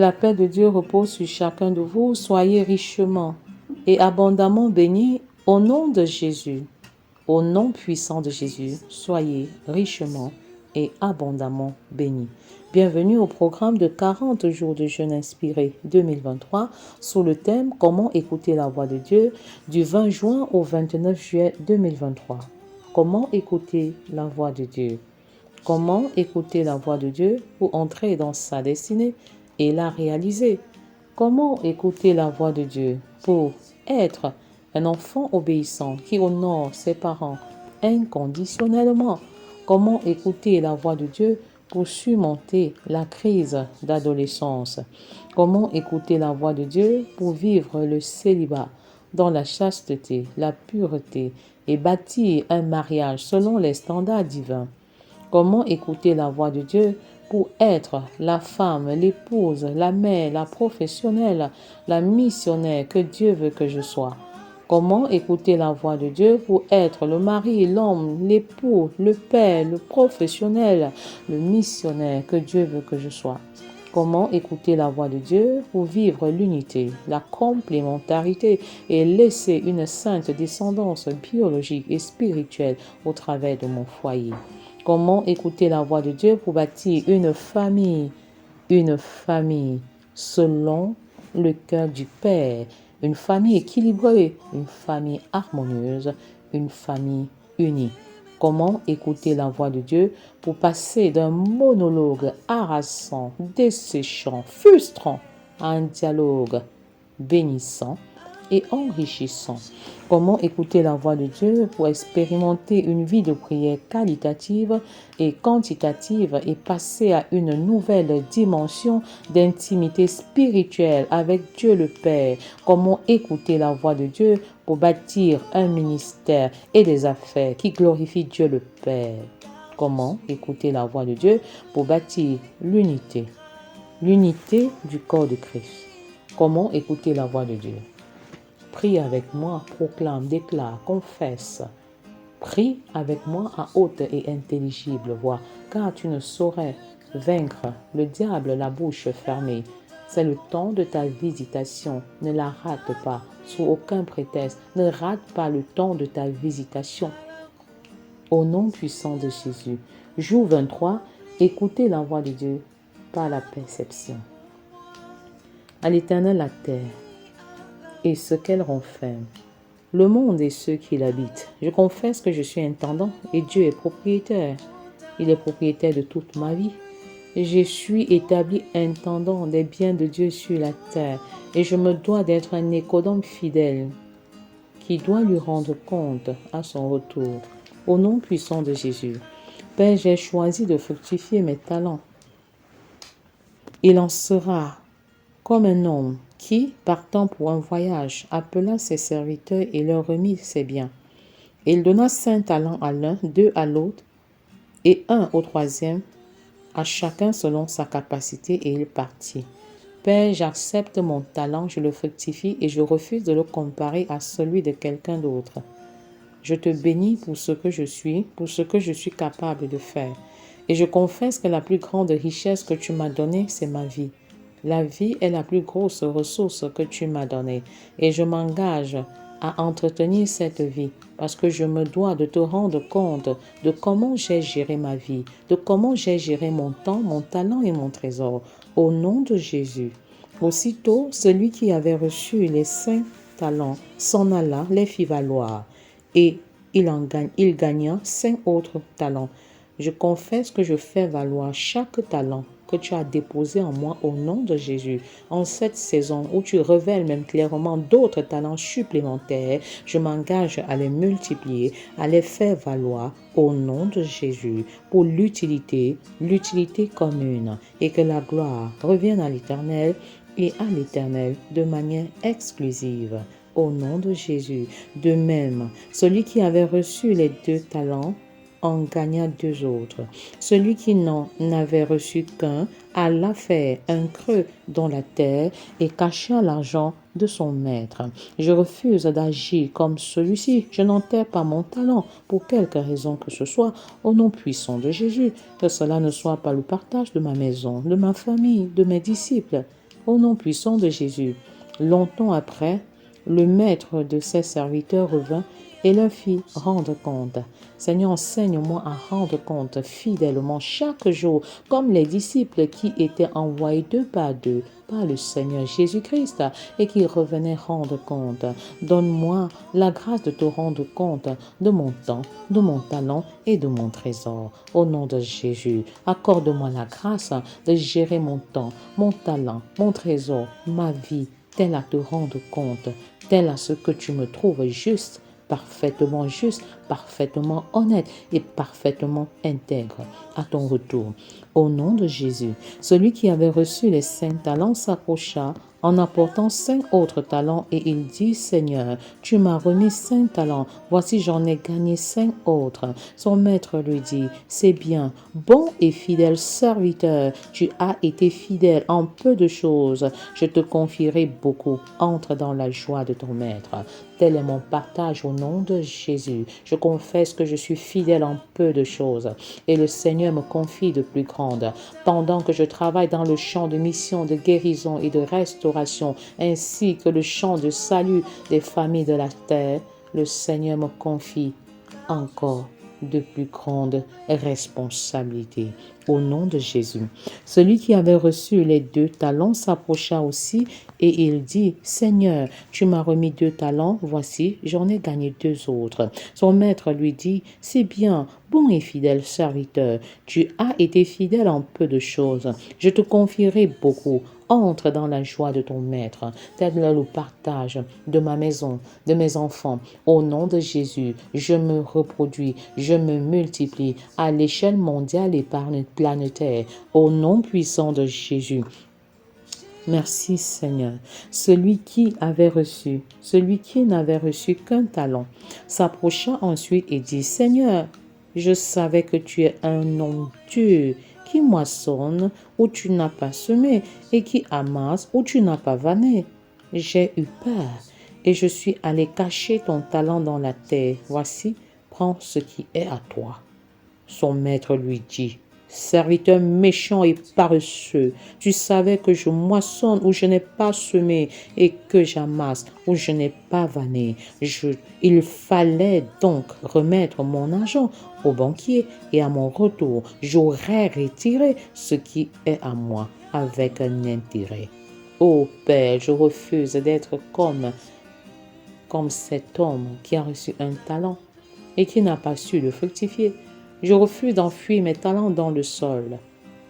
la paix de Dieu repose sur chacun de vous. Soyez richement et abondamment bénis au nom de Jésus. Au nom puissant de Jésus, soyez richement et abondamment bénis. Bienvenue au programme de 40 jours de jeûne inspiré 2023 sous le thème « Comment écouter la voix de Dieu » du 20 juin au 29 juillet 2023. Comment écouter la voix de Dieu? Comment écouter la voix de Dieu pour entrer dans sa destinée et la réaliser? Comment écouter la voix de Dieu pour être un enfant obéissant qui honore ses parents inconditionnellement? Comment écouter la voix de Dieu pour surmonter la crise d'adolescence? Comment écouter la voix de Dieu pour vivre le célibat dans la chasteté, la pureté et bâtir un mariage selon les standards divins? Comment écouter la voix de Dieu pour être la femme, l'épouse, la mère, la professionnelle, la missionnaire que Dieu veut que je sois? Comment écouter la voix de Dieu pour être le mari, l'homme, l'époux, le père, le professionnel, le missionnaire que Dieu veut que je sois? Comment écouter la voix de Dieu pour vivre l'unité, la complémentarité et laisser une sainte descendance biologique et spirituelle au travers de mon foyer? Comment écouter la voix de Dieu pour bâtir une famille selon le cœur du Père, une famille équilibrée, une famille harmonieuse, une famille unie? Comment écouter la voix de Dieu pour passer d'un monologue harassant, desséchant, frustrant à un dialogue bénissant et enrichissant? Comment écouter la voix de Dieu pour expérimenter une vie de prière qualitative et quantitative et passer à une nouvelle dimension d'intimité spirituelle avec Dieu le Père? Comment écouter la voix de Dieu pour bâtir un ministère et des affaires qui glorifient Dieu le Père? Comment écouter la voix de Dieu pour bâtir l'unité du corps de Christ? Comment écouter la voix de Dieu? Prie avec moi, proclame, déclare, confesse. Prie avec moi à haute et intelligible voix, car tu ne saurais vaincre le diable la bouche fermée. C'est le temps de ta visitation, ne la rate pas, sous aucun prétexte, ne rate pas le temps de ta visitation. Au nom puissant de Jésus. Jour 23, écoutez la voix de Dieu par la perception. À l'Éternel la terre et ce qu'elle renferme, le monde et ceux qui l'habitent. Je confesse que je suis intendant et Dieu est propriétaire. Il est propriétaire de toute ma vie. Je suis établi intendant des biens de Dieu sur la terre et je me dois d'être un économe fidèle qui doit lui rendre compte à son retour. Au nom puissant de Jésus. Père, j'ai choisi de fructifier mes talents. Il en sera comme un homme qui, partant pour un voyage, appela ses serviteurs et leur remit ses biens. Il donna 5 talents à l'un, 2 à l'autre, et 1 au troisième, à chacun selon sa capacité, et il partit. Père, j'accepte mon talent, je le fructifie et je refuse de le comparer à celui de quelqu'un d'autre. Je te bénis pour ce que je suis, pour ce que je suis capable de faire. Et je confesse que la plus grande richesse que tu m'as donnée, c'est ma vie. La vie est la plus grosse ressource que tu m'as donnée et je m'engage à entretenir cette vie parce que je me dois de te rendre compte de comment j'ai géré ma vie, de comment j'ai géré mon temps, mon talent et mon trésor. Au nom de Jésus. Aussitôt, celui qui avait reçu les 5 talents s'en alla, les fit valoir et il gagna 5 autres talents. Je confesse que je fais valoir chaque talent que tu as déposé en moi au nom de Jésus. En cette saison où tu révèles même clairement d'autres talents supplémentaires, je m'engage à les multiplier, à les faire valoir au nom de Jésus pour l'utilité commune et que la gloire revienne à l'Éternel et à l'Éternel de manière exclusive. Au nom de Jésus. De même, celui qui avait reçu les 2 talents en gagna 2 autres. Celui qui n'en avait reçu qu'un alla faire un creux dans la terre et cacha l'argent de son maître. Je refuse d'agir comme celui-ci. Je n'enterre pas mon talent pour quelque raison que ce soit, au nom puissant de Jésus. Que cela ne soit pas le partage de ma maison, de ma famille, de mes disciples. Au nom puissant de Jésus. Longtemps après, le maître de ses serviteurs revint et leur fit rendre compte. Seigneur, enseigne-moi à rendre compte fidèlement chaque jour, comme les disciples qui étaient envoyés deux par deux par le Seigneur Jésus-Christ et qui revenaient rendre compte. Donne-moi la grâce de te rendre compte de mon temps, de mon talent et de mon trésor. Au nom de Jésus, accorde-moi la grâce de gérer mon temps, mon talent, mon trésor, ma vie, tel à te rendre compte, tel à ce que tu me trouves juste, parfaitement honnête et parfaitement intègre à ton retour. Au nom de Jésus, celui qui avait reçu les 5 talents s'approcha en apportant 5 autres talents et il dit, Seigneur, tu m'as remis 5 talents, voici j'en ai gagné 5 autres. Son maître lui dit, c'est bien, bon et fidèle serviteur, tu as été fidèle en peu de choses, je te confierai beaucoup, entre dans la joie de ton maître. Tel est mon partage au nom de Jésus. Je confesse que je suis fidèle en peu de choses et le Seigneur me confie de plus grandes. Pendant que je travaille dans le champ de mission, de guérison et de restauration, ainsi que le champ de salut des familles de la terre, le Seigneur me confie encore de plus grandes responsabilités. Au nom de Jésus. Celui qui avait reçu les 2 talents s'approcha aussi et il dit, Seigneur, tu m'as remis 2 talents, voici, j'en ai gagné 2 autres. Son maître lui dit, c'est bien, bon et fidèle serviteur, tu as été fidèle en peu de choses, je te confierai beaucoup. Entre dans la joie de ton maître, tel le partage de ma maison, de mes enfants. Au nom de Jésus, je me reproduis, je me multiplie à l'échelle mondiale et planétaire. Au nom puissant de Jésus. Merci Seigneur. Celui qui n'avait reçu qu'un talent, s'approcha ensuite et dit, Seigneur, je savais que tu es un homme dur, qui moissonne où tu n'as pas semé et qui amasse où tu n'as pas vanné. J'ai eu peur et je suis allé cacher ton talent dans la terre. Voici, prends ce qui est à toi. Son maître lui dit, serviteur méchant et paresseux, tu savais que je moissonne où je n'ai pas semé et que j'amasse où je n'ai pas vanné. Il fallait donc remettre mon argent au banquier et à mon retour, j'aurais retiré ce qui est à moi avec un intérêt. Ô Père, je refuse d'être comme cet homme qui a reçu un talent et qui n'a pas su le fructifier. Je refuse d'enfuir mes talents dans le sol.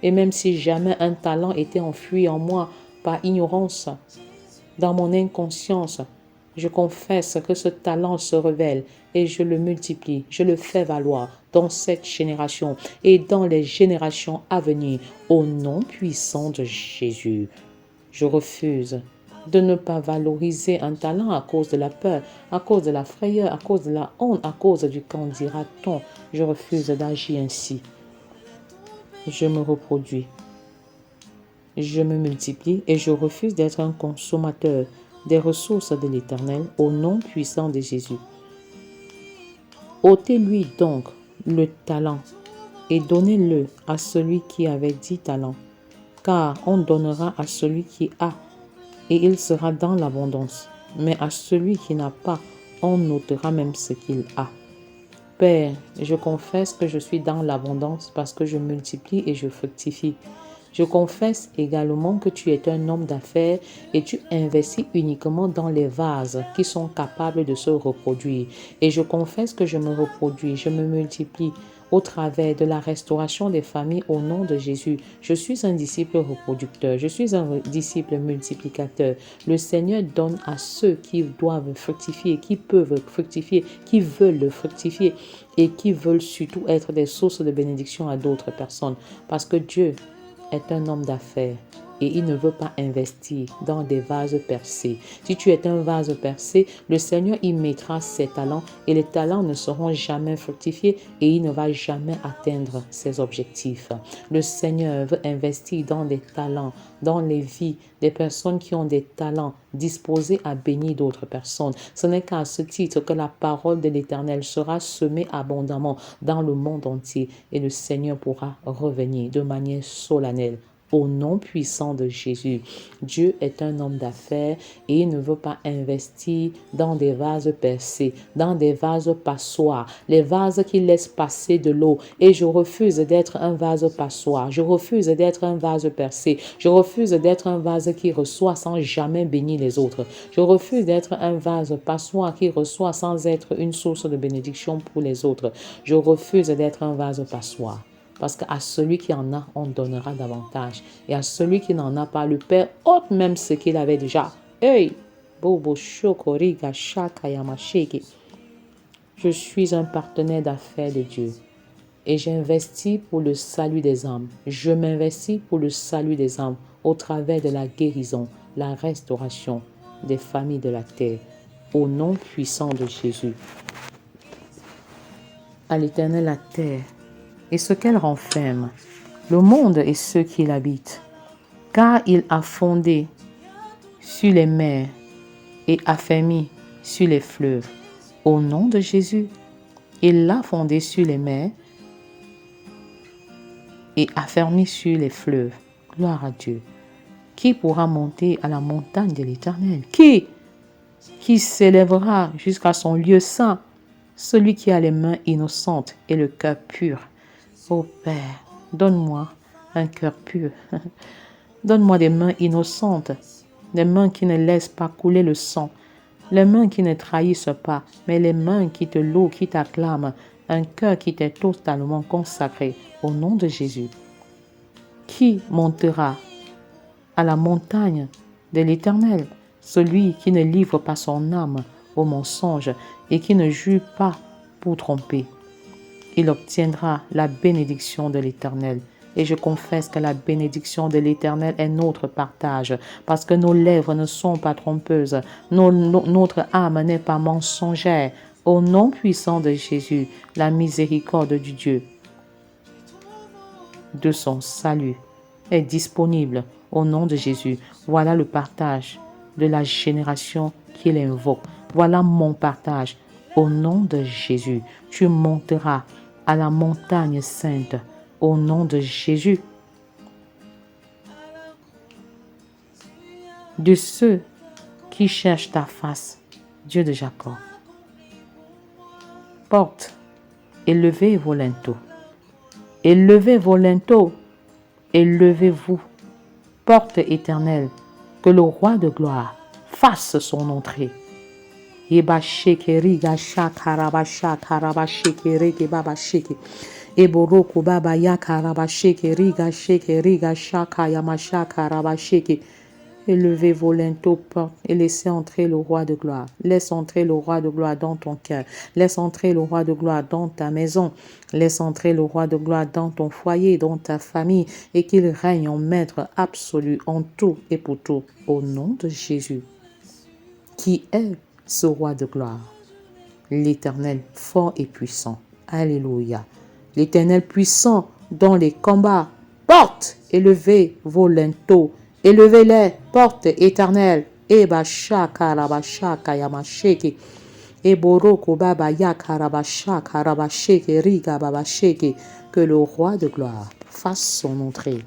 Et même si jamais un talent était enfoui en moi par ignorance, dans mon inconscience, je confesse que ce talent se révèle et je le multiplie, je le fais valoir dans cette génération et dans les générations à venir, au nom puissant de Jésus. Je refuse de ne pas valoriser un talent à cause de la peur, à cause de la frayeur, à cause de la honte, à cause du qu'en dira-t-on. Je refuse d'agir ainsi. Je me reproduis, je me multiplie et je refuse d'être un consommateur des ressources de l'Éternel au nom puissant de Jésus. ôtez-lui donc le talent et donnez-le à celui qui avait 10 talents, car on donnera à celui qui a et il sera dans l'abondance. Mais à celui qui n'a pas, on ôtera même ce qu'il a. Père, je confesse que je suis dans l'abondance parce que je multiplie et je fructifie. Je confesse également que tu es un homme d'affaires et tu investis uniquement dans les vases qui sont capables de se reproduire. Et je confesse que je me reproduis, je me multiplie au travers de la restauration des familles au nom de Jésus. Je suis un disciple reproducteur, je suis un disciple multiplicateur. Le Seigneur donne à ceux qui doivent fructifier, qui peuvent fructifier, qui veulent le fructifier et qui veulent surtout être des sources de bénédiction à d'autres personnes. Parce que Dieu est un homme d'affaires et il ne veut pas investir dans des vases percés. Si tu es un vase percé, le Seigneur y mettra ses talents et les talents ne seront jamais fructifiés et il ne va jamais atteindre ses objectifs. Le Seigneur veut investir dans des talents, dans les vies des personnes qui ont des talents disposés à bénir d'autres personnes. Ce n'est qu'à ce titre que la parole de l'Éternel sera semée abondamment dans le monde entier et le Seigneur pourra revenir de manière solennelle au nom puissant de Jésus. Dieu est un homme d'affaires et il ne veut pas investir dans des vases percés, dans des vases passoires, les vases qui laissent passer de l'eau. Et je refuse d'être un vase passoire, je refuse d'être un vase percé, je refuse d'être un vase qui reçoit sans jamais bénir les autres. Je refuse d'être un vase passoire qui reçoit sans être une source de bénédiction pour les autres. Je refuse d'être un vase passoire. Parce qu'à celui qui en a, on donnera davantage. Et à celui qui n'en a pas, le Père ôte même ce qu'il avait déjà. Hey! Bobo shokoriga shakayamashiki. Je suis un partenaire d'affaires de Dieu. Et j'investis pour le salut des âmes. Je m'investis pour le salut des âmes au travers de la guérison, la restauration des familles de la terre. Au nom puissant de Jésus. À l'Éternel la terre et ce qu'elle renferme, le monde et ceux qui l'habitent, car il a fondé sur les mers et affermi sur les fleuves. Au nom de Jésus, il l'a fondé sur les mers et affermi sur les fleuves. Gloire à Dieu. Qui pourra monter à la montagne de l'Éternel? Qui s'élèvera jusqu'à son lieu saint? Celui qui a les mains innocentes et le cœur pur. Ô Père, donne-moi un cœur pur. Donne-moi des mains innocentes, des mains qui ne laissent pas couler le sang, les mains qui ne trahissent pas, mais les mains qui te louent, qui t'acclament, un cœur qui t'est totalement consacré au nom de Jésus. Qui montera à la montagne de l'Éternel? Celui qui ne livre pas son âme au mensonge et qui ne jure pas pour tromper. Il obtiendra la bénédiction de l'Éternel. Et je confesse que la bénédiction de l'Éternel est notre partage, parce que nos lèvres ne sont pas trompeuses, notre âme n'est pas mensongère. Au nom puissant de Jésus, la miséricorde du Dieu, de son salut, est disponible au nom de Jésus. Voilà le partage de la génération qu'il invoque. Voilà mon partage. Au nom de Jésus, tu monteras à la montagne sainte. Au nom de Jésus. De ceux qui cherchent ta face, Dieu de Jacob. Porte, élevez vos linteaux. Élevez vos linteaux. Élevez-vous. Porte éternelle, que le roi de gloire fasse son entrée. Ebashekeri gasha karabasha karabashekeri gebabasheke. Eboroko baba ya karabasheke riga sheke riga shaka yamasha karabasheke. Élevez vos linteaux portes et laissez entrer le roi de gloire. Laisse entrer le roi de gloire dans ton cœur. Laisse entrer le roi de gloire dans ta maison. Laisse entrer le roi de gloire dans ton foyer, dans ta famille, et qu'il règne en maître absolu en tout et pour tout. Au nom de Jésus, qui est ce roi de gloire? L'Éternel fort et puissant. Alléluia. L'Éternel puissant dans les combats. Porte, élevez vos linteaux. Élevez-les, porte éternelle. Eba shaka rabashaka yamasheke. Eboroko baba yaka rabashaka rabasheke riga babasheke. Que le roi de gloire fasse son entrée.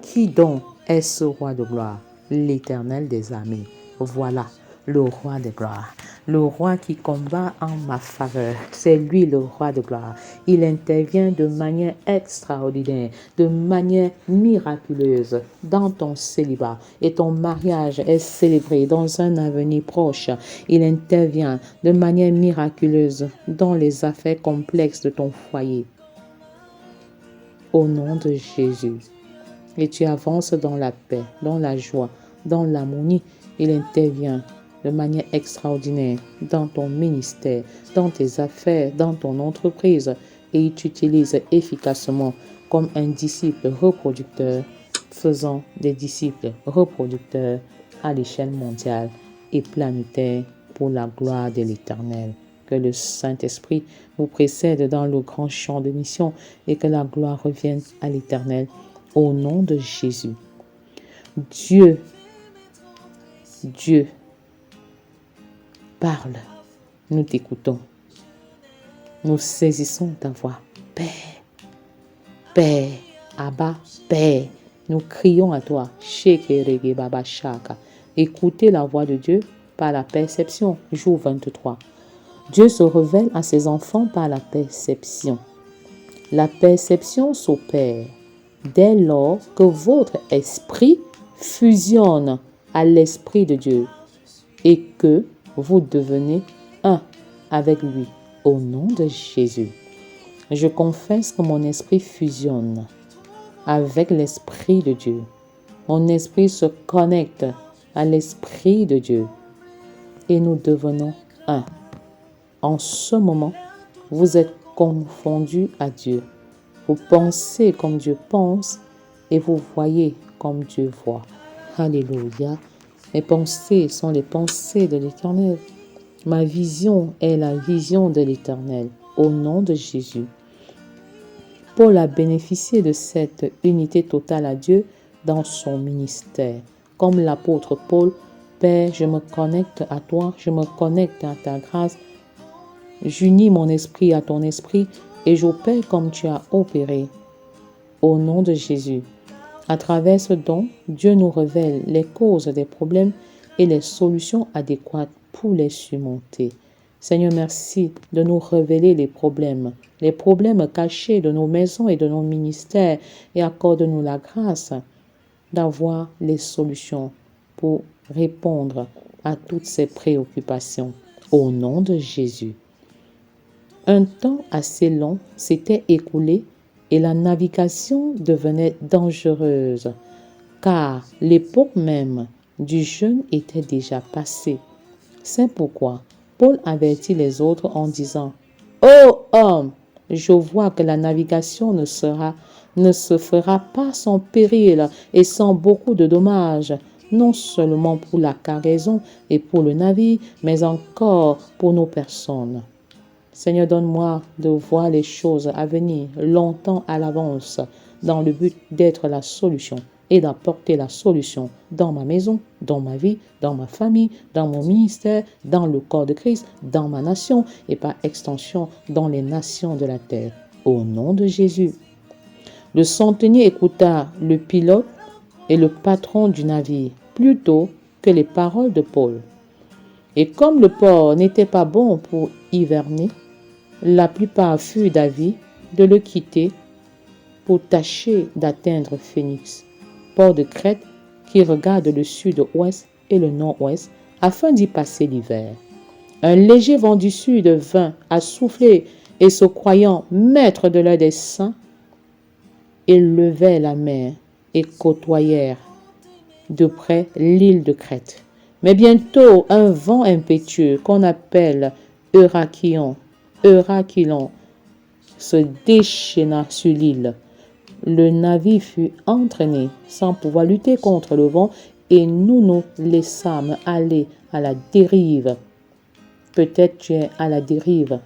Qui donc est ce roi de gloire? L'Éternel des armées. Voilà le roi de gloire. Le roi qui combat en ma faveur, c'est lui le roi de gloire. Il intervient de manière extraordinaire, de manière miraculeuse dans ton célibat. Et ton mariage est célébré dans un avenir proche. Il intervient de manière miraculeuse dans les affaires complexes de ton foyer. Au nom de Jésus. Et tu avances dans la paix, dans la joie, dans l'harmonie. Il intervient de manière extraordinaire dans ton ministère, dans tes affaires, dans ton entreprise, et il t'utilise efficacement comme un disciple reproducteur, faisant des disciples reproducteurs à l'échelle mondiale et planétaire pour la gloire de l'Éternel. Que le Saint-Esprit vous précède dans le grand champ de mission et que la gloire revienne à l'Éternel au nom de Jésus. Dieu, parle, nous t'écoutons. Nous saisissons ta voix. Père, Père, Abba, Père, nous crions à toi. Shekerege Baba Shaka. Écoutez la voix de Dieu par la perception. Jour 23. Dieu se révèle à ses enfants par la perception. La perception s'opère dès lors que votre esprit fusionne à l'esprit de Dieu et que vous devenez un avec lui au nom de Jésus. Je confesse que mon esprit fusionne avec l'esprit de Dieu. Mon esprit se connecte à l'esprit de Dieu et nous devenons un. En ce moment, vous êtes confondus à Dieu. Vous pensez comme Dieu pense et vous voyez comme Dieu voit. Alléluia. Mes pensées sont les pensées de l'Éternel. Ma vision est la vision de l'Éternel. Au nom de Jésus. Paul a bénéficié de cette unité totale à Dieu dans son ministère. Comme l'apôtre Paul, Père, je me connecte à toi, je me connecte à ta grâce. J'unis mon esprit à ton esprit et j'opère comme tu as opéré. Au nom de Jésus. À travers ce don, Dieu nous révèle les causes des problèmes et les solutions adéquates pour les surmonter. Seigneur, merci de nous révéler les problèmes cachés de nos maisons et de nos ministères et accorde-nous la grâce d'avoir les solutions pour répondre à toutes ces préoccupations. Au nom de Jésus. Un temps assez long s'était écoulé et la navigation devenait dangereuse, car l'époque même du jeûne était déjà passée. C'est pourquoi Paul avertit les autres en disant « Ô homme, je vois que la navigation ne se fera pas sans péril et sans beaucoup de dommages, non seulement pour la cargaison et pour le navire, mais encore pour nos personnes. » Seigneur, donne-moi de voir les choses à venir longtemps à l'avance dans le but d'être la solution et d'apporter la solution dans ma maison, dans ma vie, dans ma famille, dans mon ministère, dans le corps de Christ, dans ma nation et par extension dans les nations de la terre. Au nom de Jésus. Le centenier écouta le pilote et le patron du navire plutôt que les paroles de Paul. Et comme le port n'était pas bon pour hiverner, la plupart furent d'avis de le quitter pour tâcher d'atteindre Phénix, port de Crète qui regarde le sud-ouest et le nord-ouest, afin d'y passer l'hiver. Un léger vent du sud vint à souffler et se croyant maître de leur dessein, ils levaient la mer et côtoyèrent de près l'île de Crète. Mais bientôt, un vent impétueux qu'on appelle Eurachylon se déchaîna sur l'île. Le navire fut entraîné sans pouvoir lutter contre le vent et nous nous laissâmes aller à la dérive. Peut-être tu es à la dérive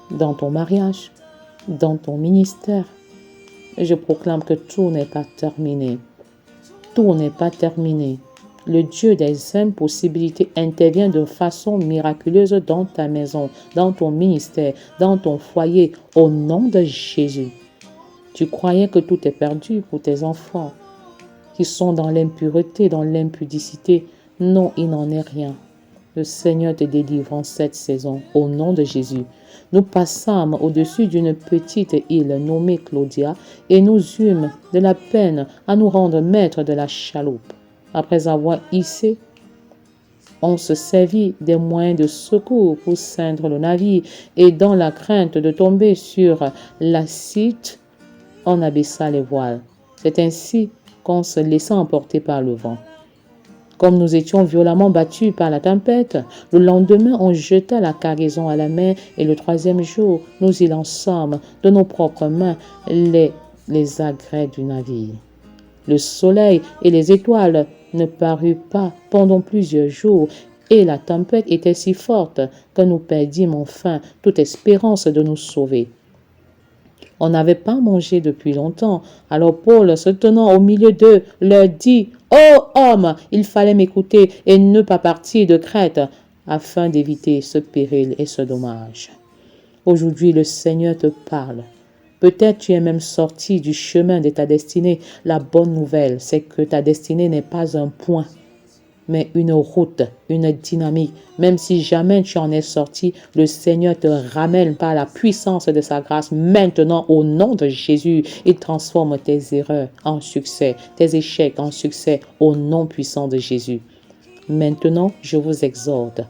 dans ton mariage, dans ton ministère. Je proclame que tout n'est pas terminé. Tout n'est pas terminé. Le Dieu des impossibilités intervient de façon miraculeuse dans ta maison, dans ton ministère, dans ton foyer, au nom de Jésus. Tu croyais que tout est perdu pour tes enfants qui sont dans l'impureté, dans l'impudicité. Non, il n'en est rien. Le Seigneur te délivre en cette saison, au nom de Jésus. Nous passâmes au-dessus d'une petite île nommée Claudia et nous eûmes de la peine à nous rendre maîtres de la chaloupe. Après avoir hissé, on se servit des moyens de secours pour ceindre le navire et dans la crainte de tomber sur l'acide, on abaissa les voiles. C'est ainsi qu'on se laissa emporter par le vent. Comme nous étions violemment battus par la tempête, le lendemain on jeta la cargaison à la mer et le troisième jour, nous y lançâmes de nos propres mains les agrès du navire. Le soleil et les étoiles ne parurent pas pendant plusieurs jours et la tempête était si forte que nous perdîmes enfin toute espérance de nous sauver. On n'avait pas mangé depuis longtemps, alors Paul, se tenant au milieu d'eux, leur dit « Ô hommes, il fallait m'écouter et ne pas partir de Crète afin d'éviter ce péril et ce dommage. » Aujourd'hui, le Seigneur te parle. Peut-être tu es même sorti du chemin de ta destinée. La bonne nouvelle, c'est que ta destinée n'est pas un point, mais une route, une dynamique. Même si jamais tu en es sorti, le Seigneur te ramène par la puissance de sa grâce. Maintenant, au nom de Jésus, il transforme tes erreurs en succès, tes échecs en succès, au nom puissant de Jésus. Maintenant, je vous exhorte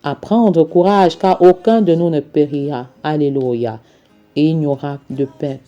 à prendre courage, car aucun de nous ne périra. Alléluia. Et il n'y aura de paix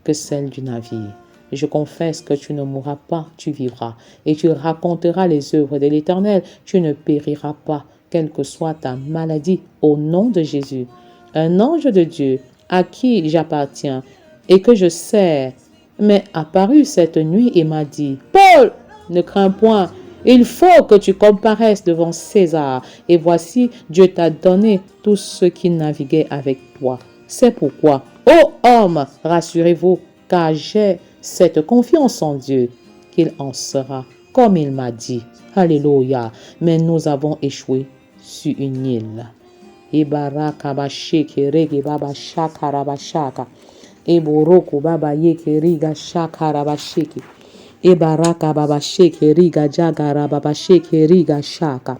que celle du navire. Je confesse que tu ne mourras pas, tu vivras, et tu raconteras les œuvres de l'Éternel, tu ne périras pas, quelle que soit ta maladie, au nom de Jésus. Un ange de Dieu, à qui j'appartiens et que je sers, m'est apparu cette nuit et m'a dit, « Paul, ne crains point, il faut que tu comparaisses devant César, et voici, Dieu t'a donné tous ceux qui naviguaient avec toi. C'est pourquoi, ô homme, rassurez-vous, car j'ai cette confiance en Dieu, qu'il en sera comme il m'a dit. Alléluia. Mais nous avons échoué sur une île. Ibarakabasheke rege baba shakarabashaka. Eboroko baba yeke riga shakarabasheke. Ibarakabasheke riga jagarabasheke riga shaka.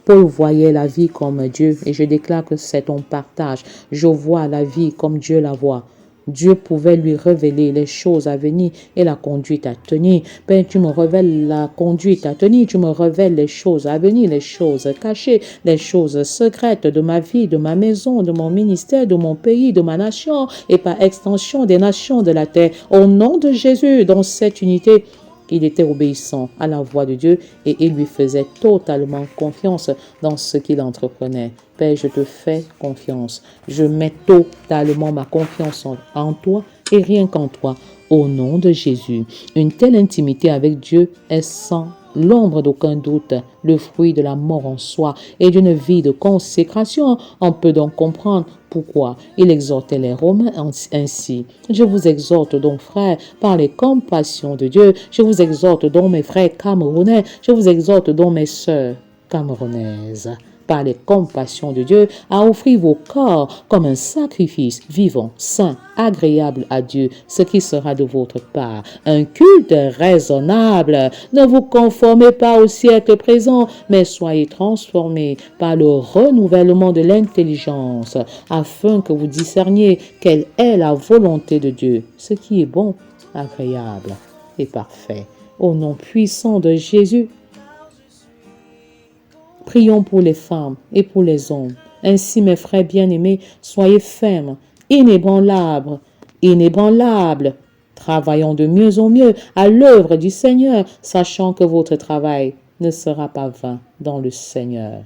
Paul voyait la vie comme Dieu et je déclare que c'est ton partage. Je vois la vie comme Dieu la voit. Dieu pouvait lui révéler les choses à venir et la conduite à tenir. Père, tu me révèles la conduite à tenir, tu me révèles les choses à venir, les choses cachées, les choses secrètes de ma vie, de ma maison, de mon ministère, de mon pays, de ma nation et par extension des nations de la terre. Au nom de Jésus, dans cette unité, il était obéissant à la voix de Dieu et il lui faisait totalement confiance dans ce qu'il entreprenait. Père, je te fais confiance. Je mets totalement ma confiance en toi et rien qu'en toi. Au nom de Jésus, une telle intimité avec Dieu est sans l'ombre d'aucun doute, le fruit de la mort en soi et d'une vie de consécration. On peut donc comprendre pourquoi il exhortait les Romains ainsi. Je vous exhorte donc, frères, par les compassions de Dieu. Je vous exhorte donc, mes frères camerounais. Je vous exhorte donc, mes sœurs camerounaises, par les compassions de Dieu, à offrir vos corps comme un sacrifice vivant, saint, agréable à Dieu, ce qui sera de votre part un culte raisonnable. Ne vous conformez pas au siècle présent, mais soyez transformés par le renouvellement de l'intelligence, afin que vous discerniez quelle est la volonté de Dieu, ce qui est bon, agréable et parfait. Au nom puissant de Jésus, prions pour les femmes et pour les hommes. Ainsi, mes frères bien-aimés, soyez fermes, inébranlables, inébranlables. Travaillons de mieux en mieux à l'œuvre du Seigneur, sachant que votre travail ne sera pas vain dans le Seigneur.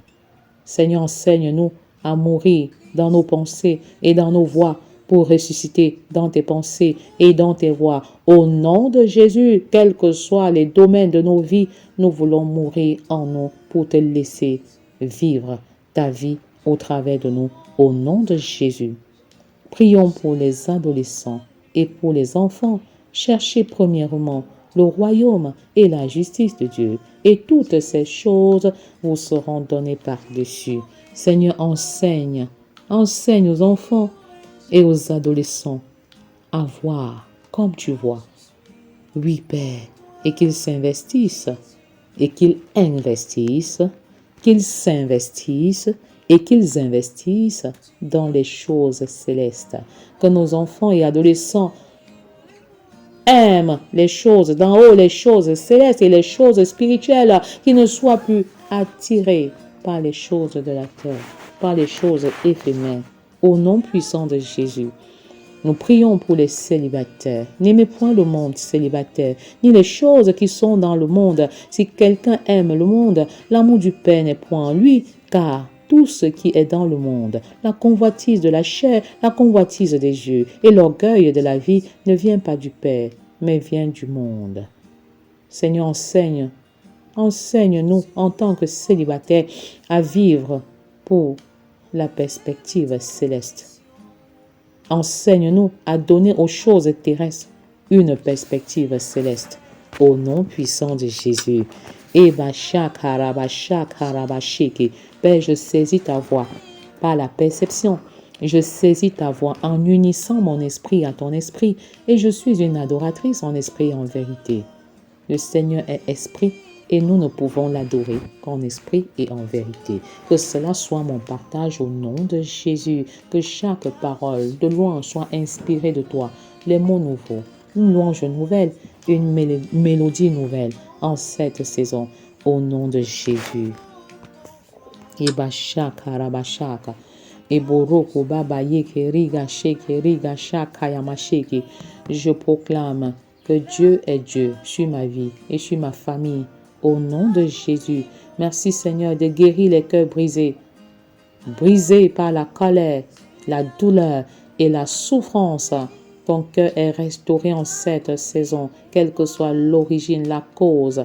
Seigneur, enseigne-nous à mourir dans nos pensées et dans nos voies pour ressusciter dans tes pensées et dans tes voies. Au nom de Jésus, quels que soient les domaines de nos vies, nous voulons mourir en nous pour te laisser vivre ta vie au travers de nous. Au nom de Jésus, prions pour les adolescents et pour les enfants. Cherchez premièrement le royaume et la justice de Dieu, et toutes ces choses vous seront données par-dessus. Seigneur, enseigne aux enfants et aux adolescents à voir comme tu vois. Oui, Père, et qu'ils s'investissent, et qu'ils investissent, qu'ils s'investissent, et qu'ils investissent dans les choses célestes. Que nos enfants et adolescents aiment les choses d'en haut, les choses célestes et les choses spirituelles, qui ne soient plus attirés par les choses de la terre, par les choses éphémères. Au nom puissant de Jésus, nous prions pour les célibataires. N'aimez point le monde célibataire, ni les choses qui sont dans le monde. Si quelqu'un aime le monde, l'amour du Père n'est point en lui, car tout ce qui est dans le monde, la convoitise de la chair, la convoitise des yeux et l'orgueil de la vie ne vient pas du Père, mais vient du monde. Seigneur, enseigne-nous en tant que célibataires à vivre pour la perspective céleste. Enseigne-nous à donner aux choses terrestres une perspective céleste. Au nom puissant de Jésus. Père, je saisis ta voix par la perception Je saisis ta voix en unissant mon esprit à ton esprit et je suis une adoratrice en esprit et en vérité. Le Seigneur est esprit et nous ne pouvons l'adorer qu'en esprit et en vérité. Que cela soit mon partage au nom de Jésus. Que chaque parole de louange soit inspirée de toi. Les mots nouveaux, une louange nouvelle, une mélodie nouvelle en cette saison. Au nom de Jésus. Ibashaka rabashaka. Eboroko baba yeke riga sheke riga shaka yamasheke. Je proclame que Dieu est Dieu sur ma vie et sur ma famille. Au nom de Jésus. Merci Seigneur de guérir les cœurs brisés. Brisés par la colère, la douleur et la souffrance. Ton cœur est restauré en cette saison, quelle que soit l'origine, la cause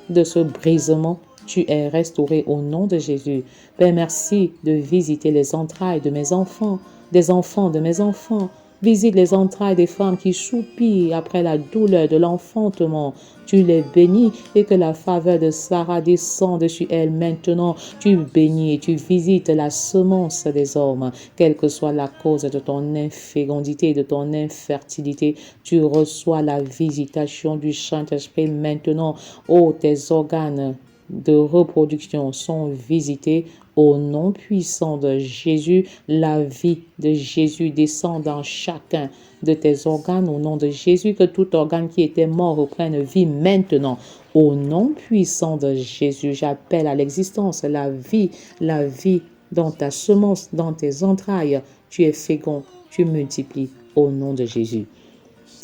de ce brisement. Tu es restauré au nom de Jésus. Père, merci de visiter les entrailles de mes enfants, des enfants de mes enfants. Visite les entrailles des femmes qui soupirent après la douleur de l'enfantement. Tu les bénis et que la faveur de Sarah descende sur elles maintenant. Tu bénis et tu visites la semence des hommes, quelle que soit la cause de ton infécondité, de ton infertilité. Tu reçois la visitation du Saint-Esprit maintenant. Oh, tes organes de reproduction sont visités au nom puissant de Jésus. La vie de Jésus descend dans chacun de tes organes au nom de Jésus. Que tout organe qui était mort reprenne vie maintenant. Au nom puissant de Jésus, j'appelle à l'existence la vie dans ta semence, dans tes entrailles. Tu es fécond, tu multiplies au nom de Jésus.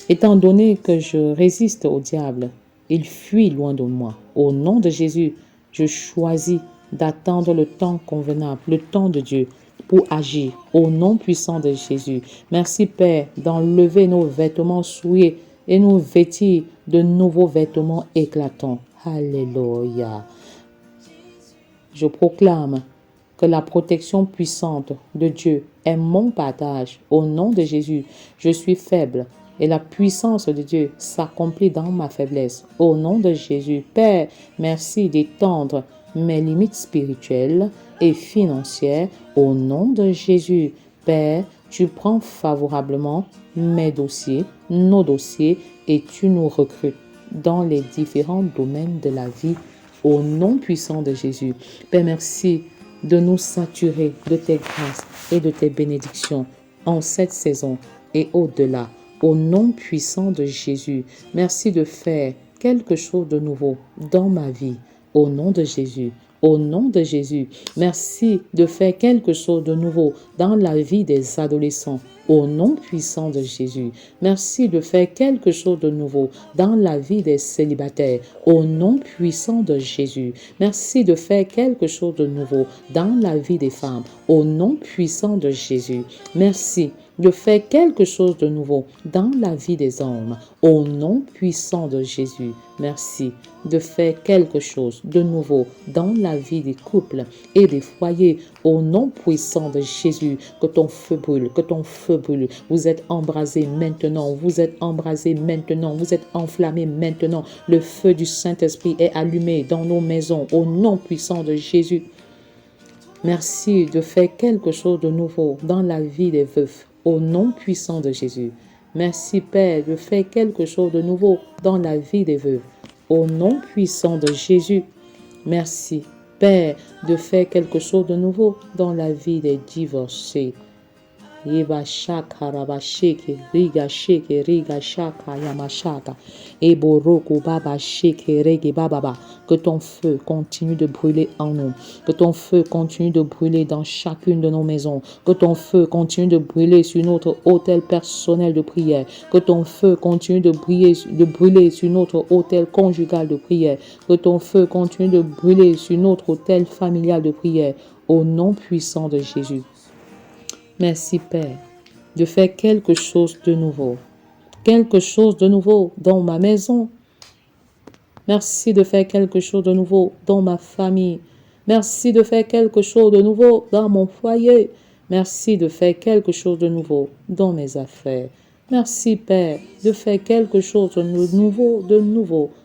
Étant donné que je résiste au diable, il fuit loin de moi. Au nom de Jésus, je choisis d'attendre le temps convenable, le temps de Dieu, pour agir. Au nom puissant de Jésus. Merci Père d'enlever nos vêtements souillés et nous vêtir de nouveaux vêtements éclatants. Alléluia. Je proclame que la protection puissante de Dieu est mon partage. Au nom de Jésus, je suis faible. Et la puissance de Dieu s'accomplit dans ma faiblesse. Au nom de Jésus, Père, merci d'étendre mes limites spirituelles et financières. Au nom de Jésus, Père, tu prends favorablement mes dossiers, nos dossiers, et tu nous recrutes dans les différents domaines de la vie. Au nom puissant de Jésus, Père, merci de nous saturer de tes grâces et de tes bénédictions en cette saison et au-delà. Au nom puissant de Jésus, merci de faire quelque chose de nouveau dans ma vie. Au nom de Jésus, au nom de Jésus, merci de faire quelque chose de nouveau dans la vie des adolescents. Au nom puissant de Jésus, merci de faire quelque chose de nouveau dans la vie des célibataires. Au nom puissant de Jésus, merci de faire quelque chose de nouveau dans la vie des femmes. Au nom puissant de Jésus, merci de faire quelque chose de nouveau dans la vie des hommes. Au nom puissant de Jésus, merci de faire quelque chose de nouveau dans la vie des couples et des foyers. Au nom puissant de Jésus, que ton feu brûle, que ton feu brûle. Vous êtes embrasés maintenant, vous êtes embrasés maintenant, vous êtes enflammés maintenant. Le feu du Saint-Esprit est allumé dans nos maisons. Au nom puissant de Jésus, merci de faire quelque chose de nouveau dans la vie des veufs. Au nom puissant de Jésus. Merci Père de faire quelque chose de nouveau dans la vie des veuves. Au nom puissant de Jésus. Merci Père de faire quelque chose de nouveau dans la vie des divorcés. Eba shaka rabasheke riga sheke riga shaka yamashaka eboroko baba sheke rege bababa. Que ton feu continue de brûler en nous. Que ton feu continue de brûler dans chacune de nos maisons. Que ton feu continue de brûler sur notre autel personnel de prière. Que ton feu continue de brûler sur notre autel conjugal de prière. Que ton feu continue de brûler sur notre autel familial de prière. Au nom puissant de Jésus. Merci Père de faire quelque chose de nouveau. Quelque chose de nouveau dans ma maison. Merci de faire quelque chose de nouveau dans ma famille. Merci de faire quelque chose de nouveau dans mon foyer. Merci de faire quelque chose de nouveau dans mes affaires. Merci Père de faire quelque chose de nouveau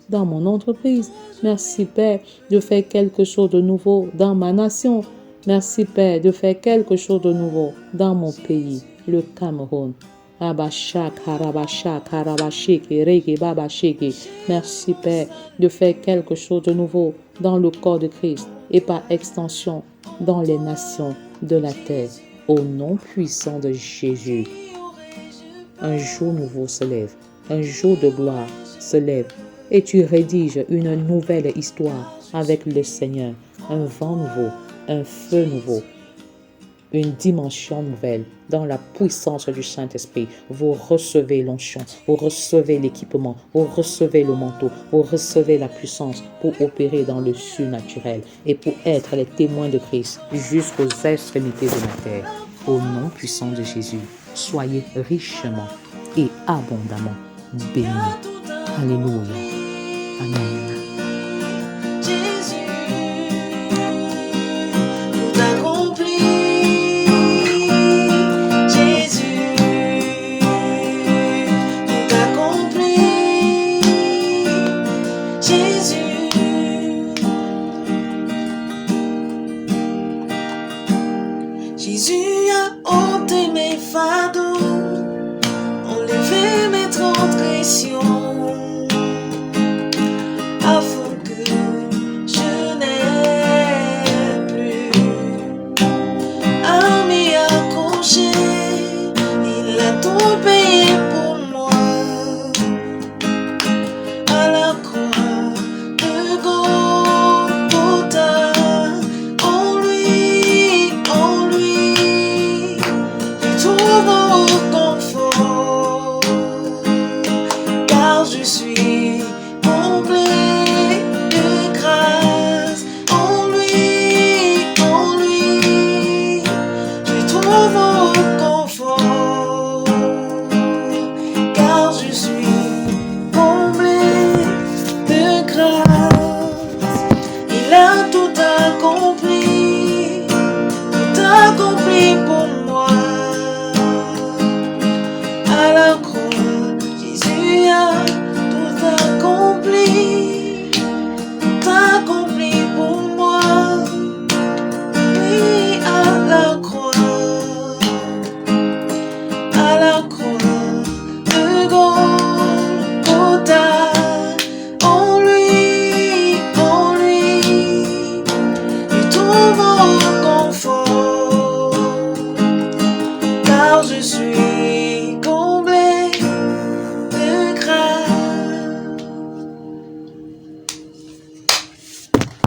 dans mon entreprise. Merci Père de faire quelque chose de nouveau dans ma nation. Merci, Père, de faire quelque chose de nouveau dans mon pays, le Cameroun. Abashak, Harabashak, Harabashik, Rege, Babashik. Merci, Père, de faire quelque chose de nouveau dans le corps de Christ et par extension dans les nations de la terre. Au nom puissant de Jésus, un jour nouveau se lève, un jour de gloire se lève et tu rédiges une nouvelle histoire avec le Seigneur, un vent nouveau, un feu nouveau, une dimension nouvelle dans la puissance du Saint-Esprit. Vous recevez l'onction, vous recevez l'équipement, vous recevez le manteau, vous recevez la puissance pour opérer dans le surnaturel et pour être les témoins de Christ jusqu'aux extrémités de la terre. Au nom puissant de Jésus, soyez richement et abondamment bénis. Alléluia. Amen. Jésus a ôté mes fardeaux, enlevé mes transgressions, afin que je n'ai plus à m'y accrocher. Il a tout payé pour moi à la croix de Golgotha. En lui, je trouve confort, car je suis comblé de grâce. En lui, je trouve confort, car je suis comblé de grâce. Il a tout accompli pour moi. À la croix, Jésus a tout accompli pour moi. Oui, à la croix de Golgotha. En lui, je trouve